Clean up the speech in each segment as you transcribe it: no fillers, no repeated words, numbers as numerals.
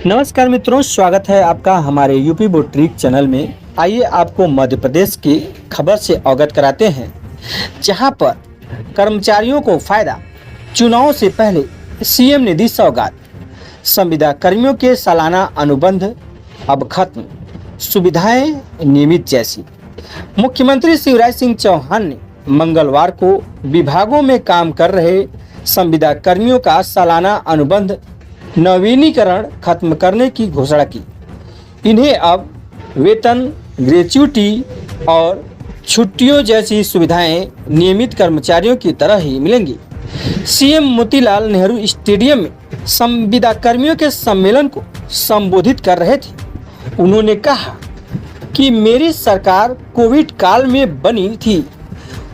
नमस्कार मित्रों, स्वागत है आपका हमारे यूपी बोर्ड ट्रिक चैनल में। आइए आपको मध्य प्रदेश की खबर से अवगत कराते हैं, जहां पर कर्मचारियों को फायदा। चुनाव से पहले सीएम ने दी सौगात। संविदा कर्मियों के सालाना अनुबंध अब खत्म, सुविधाएं नियमित जैसी। मुख्यमंत्री शिवराज सिंह चौहान ने मंगलवार को विभागों में काम कर रहे संविदा कर्मियों का सालाना अनुबंध नवीनीकरण खत्म करने की घोषणा की। इन्हें अब वेतन, ग्रेच्युटी और छुट्टियों जैसी सुविधाएं नियमित कर्मचारियों की तरह ही मिलेंगी। सीएम मोतीलाल नेहरू स्टेडियम में संविदा कर्मियों के सम्मेलन को संबोधित कर रहे थे। उन्होंने कहा कि मेरी सरकार कोविड काल में बनी थी।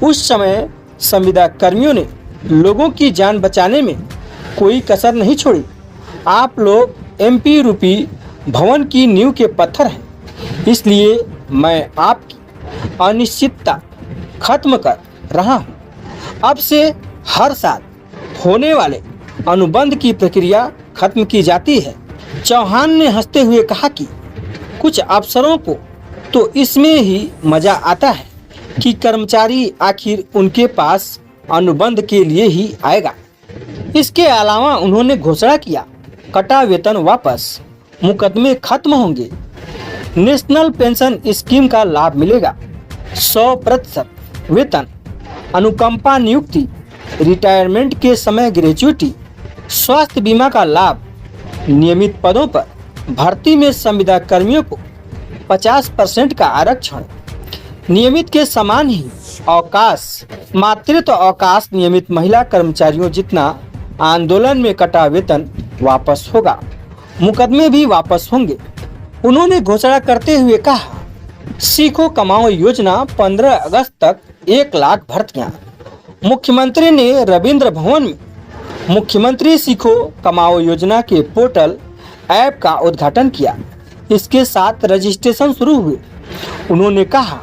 उस समय संविदा कर्मियों ने लोगों की जान बचाने में कोई कसर नहीं छोड़ी। आप लोग एमपी रूपी भवन की नींव के पत्थर हैं, इसलिए मैं आपकी अनिश्चितता खत्म कर रहा हूं। अब से हर साल होने वाले अनुबंध की प्रक्रिया खत्म की जाती है। चौहान ने हंसते हुए कहा कि कुछ अफसरों को तो इसमें ही मजा आता है कि कर्मचारी आखिर उनके पास अनुबंध के लिए ही आएगा। इसके अलावा उन्होंने घोषणा किया, कटा वेतन वापस, मुकदमे खत्म होंगे, नेशनल पेंशन स्कीम का लाभ मिलेगा, 100% वेतन, अनुकंपा नियुक्ति, रिटायरमेंट के समय ग्रेच्युटी, स्वास्थ्य बीमा का लाभ, नियमित पदों पर भर्ती में संविदा कर्मियों को 50% का आरक्षण, नियमित के समान ही अवकाश, मातृत्व अवकाश, नियमित महिला कर्मचारियों जितना आंदोलन में कटा वेतन वापस होगा, मुकदमे भी वापस होंगे। उन्होंने घोषणा करते हुए कहा, सीखो कमाओ योजना 15 अगस्त तक 1 लाख भर्तियां। मुख्यमंत्री ने रविंद्र भवन में मुख्यमंत्री सीखो कमाओ योजना के पोर्टल ऐप का उद्घाटन किया। इसके साथ रजिस्ट्रेशन शुरू हुए। उन्होंने कहा,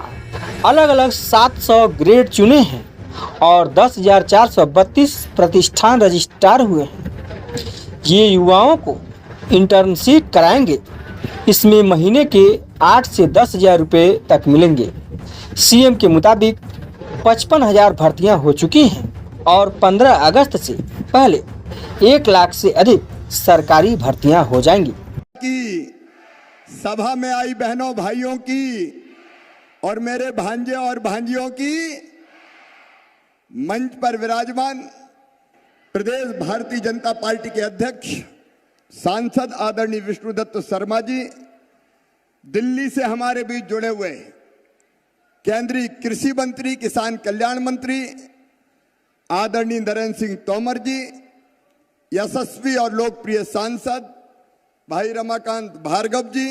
अलग अलग 700 ग्रेड चुने हैं और 10,432 प्रतिष्ठान रजिस्ट्रार हुए हैं। ये युवाओं को इंटर्नशिप कराएंगे। इसमें महीने के 8 से 10,000 रुपये तक मिलेंगे। सीएम के मुताबिक 55,000 भर्तियां हो चुकी हैं और 15 अगस्त से पहले 1 लाख से अधिक सरकारी भर्तियां हो जाएंगी। सभा में आई बहनों भाइयों की और मेरे भांजे और भांजियों की, मंच पर विराजमान प्रदेश भारतीय जनता पार्टी के अध्यक्ष सांसद आदरणीय विष्णुदत्त शर्मा जी, दिल्ली से हमारे बीच जुड़े हुए केंद्रीय कृषि मंत्री, किसान कल्याण मंत्री आदरणीय नरेंद्र सिंह तोमर जी, यशस्वी और लोकप्रिय सांसद भाई रमाकांत भार्गव जी,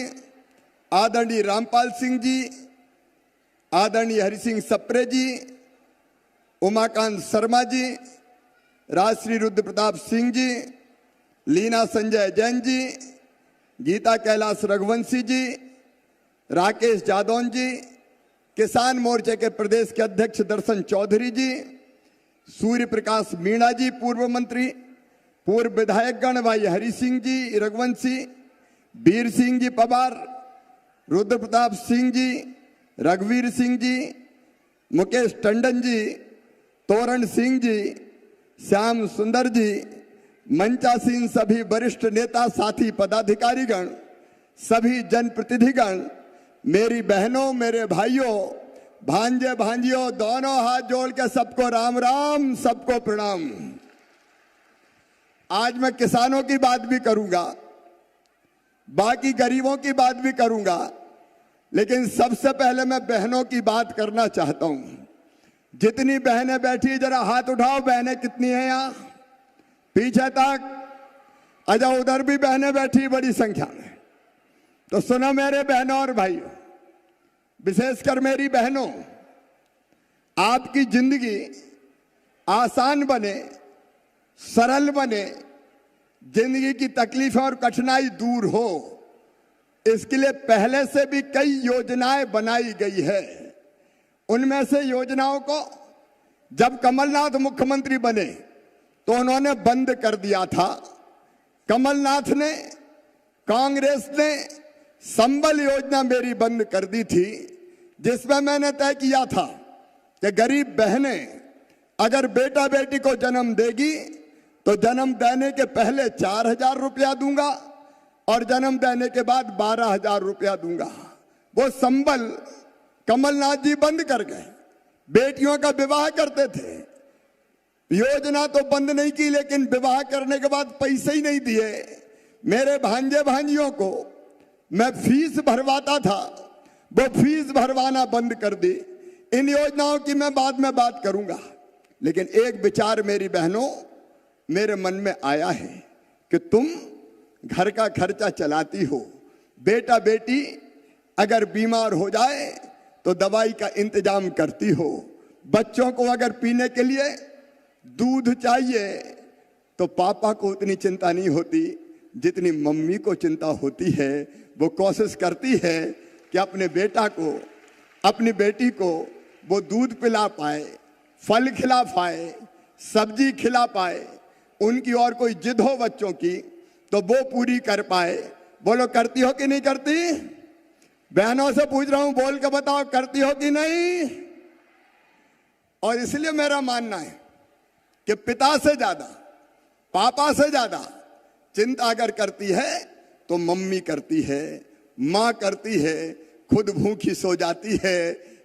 आदरणीय रामपाल सिंह जी, आदरणीय हरि सिंह सप्रे जी, उमाकांत शर्मा जी, राजश्री रुद्र प्रताप सिंह जी, लीना संजय जैन जी, गीता कैलाश रघुवंशी जी, राकेश जादौन जी, किसान मोर्चे के प्रदेश के अध्यक्ष दर्शन चौधरी जी, सूर्य प्रकाश मीणा जी, पूर्व मंत्री, पूर्व विधायकगण भाई हरि सिंह जी रघुवंशी, वीर सिंह जी पवार, रुद्र प्रताप सिंह जी, रघुवीर सिंह जी, मुकेश टंडन जी, तोरण सिंह जी, श्याम सुंदर जी, मंचासीन सभी वरिष्ठ नेता, साथी पदाधिकारीगण, सभी जनप्रतिनिधिगण, मेरी बहनों, मेरे भाइयों, भांजे भांजियों, दोनों हाथ जोड़ के सबको राम राम, सबको प्रणाम। आज मैं किसानों की बात भी करूंगा, बाकी गरीबों की बात भी करूंगा, लेकिन सबसे पहले मैं बहनों की बात करना चाहता हूं। जितनी बहनें बैठी जरा हाथ उठाओ, बहनें कितनी हैं यहां पीछे तक? अच्छा, उधर भी बहनें बैठी बड़ी संख्या में। तो सुनो मेरे बहनों और भाइयों, विशेषकर मेरी बहनों, आपकी जिंदगी आसान बने, सरल बने, जिंदगी की तकलीफें और कठिनाई दूर हो, इसके लिए पहले से भी कई योजनाएं बनाई गई है। उनमें से योजनाओं को जब कमलनाथ मुख्यमंत्री बने तो उन्होंने बंद कर दिया था। कमलनाथ ने कांग्रेस ने संबल योजना मेरी बंद कर दी थी, जिसमें मैंने तय किया था कि गरीब बहनें अगर बेटा बेटी को जन्म देगी तो जन्म देने के पहले 4,000 रुपया दूंगा और जन्म देने के बाद 12,000 रुपया दूंगा। वो संबल कमलनाथ जी बंद कर गए। बेटियों का विवाह करते थे, योजना तो बंद नहीं की, लेकिन विवाह करने के बाद पैसे ही नहीं दिए। मेरे भांजे भांजियों को मैं फीस भरवाता था, वो फीस भरवाना बंद कर दी। इन योजनाओं की मैं बाद में बात करूंगा, लेकिन एक विचार मेरी बहनों मेरे मन में आया है कि तुम घर का खर्चा चलाती हो, बेटा बेटी अगर बीमार हो जाए तो दवाई का इंतजाम करती हो, बच्चों को अगर पीने के लिए दूध चाहिए तो पापा को उतनी चिंता नहीं होती जितनी मम्मी को चिंता होती है। वो कोशिश करती है कि अपने बेटा को, अपनी बेटी को वो दूध पिला पाए, फल खिला पाए, सब्जी खिला पाए, उनकी और कोई जिद हो बच्चों की तो वो पूरी कर पाए। बोलो करती हो कि नहीं करती? बहनों से पूछ रहा हूं, बोल के बताओ करती हो कि नहीं? और इसलिए मेरा मानना है कि पिता से ज्यादा, पापा से ज्यादा चिंता अगर करती है तो मम्मी करती है, माँ करती है। खुद भूखी सो जाती है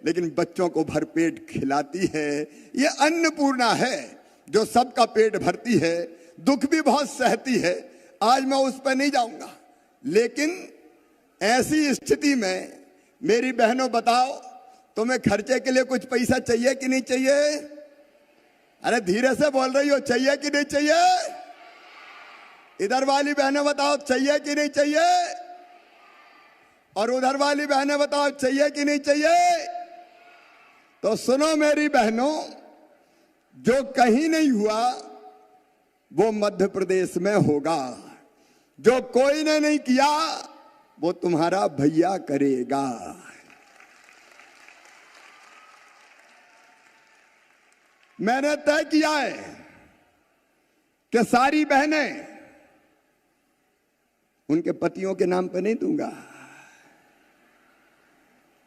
लेकिन बच्चों को भरपेट खिलाती है। ये अन्नपूर्णा है जो सबका पेट भरती है, दुख भी बहुत सहती है। आज मैं उस पर नहीं जाऊंगा, लेकिन ऐसी स्थिति में मेरी बहनों बताओ, तुम्हें खर्चे के लिए कुछ पैसा चाहिए कि नहीं चाहिए? अरे धीरे से बोल रही हो, चाहिए कि नहीं चाहिए? इधर वाली बहनें बताओ चाहिए कि नहीं चाहिए, और उधर वाली बहनें बताओ चाहिए कि नहीं चाहिए। तो सुनो मेरी बहनों, जो कहीं नहीं हुआ वो मध्य प्रदेश में होगा, जो कोई ने नहीं किया वो तुम्हारा भैया करेगा। मैंने तय किया है कि सारी बहनें, उनके पतियों के नाम पे नहीं दूंगा,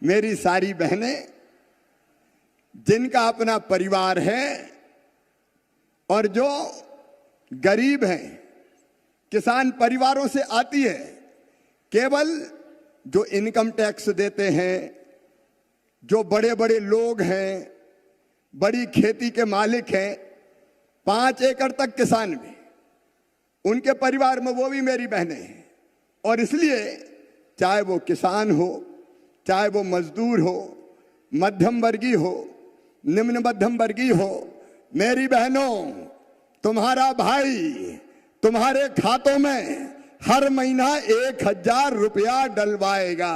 मेरी सारी बहनें जिनका अपना परिवार है और जो गरीब हैं, किसान परिवारों से आती है, केवल जो इनकम टैक्स देते हैं, जो बड़े बड़े लोग हैं, बड़ी खेती के मालिक हैं, 5 एकड़ तक किसान भी, उनके परिवार में वो भी मेरी बहनें हैं। और इसलिए चाहे वो किसान हो, चाहे वो मजदूर हो, मध्यम वर्गीय हो, निम्न मध्यम वर्गीय हो, मेरी बहनों तुम्हारा भाई तुम्हारे खातों में हर महीना 1,000 रुपया डलवाएगा।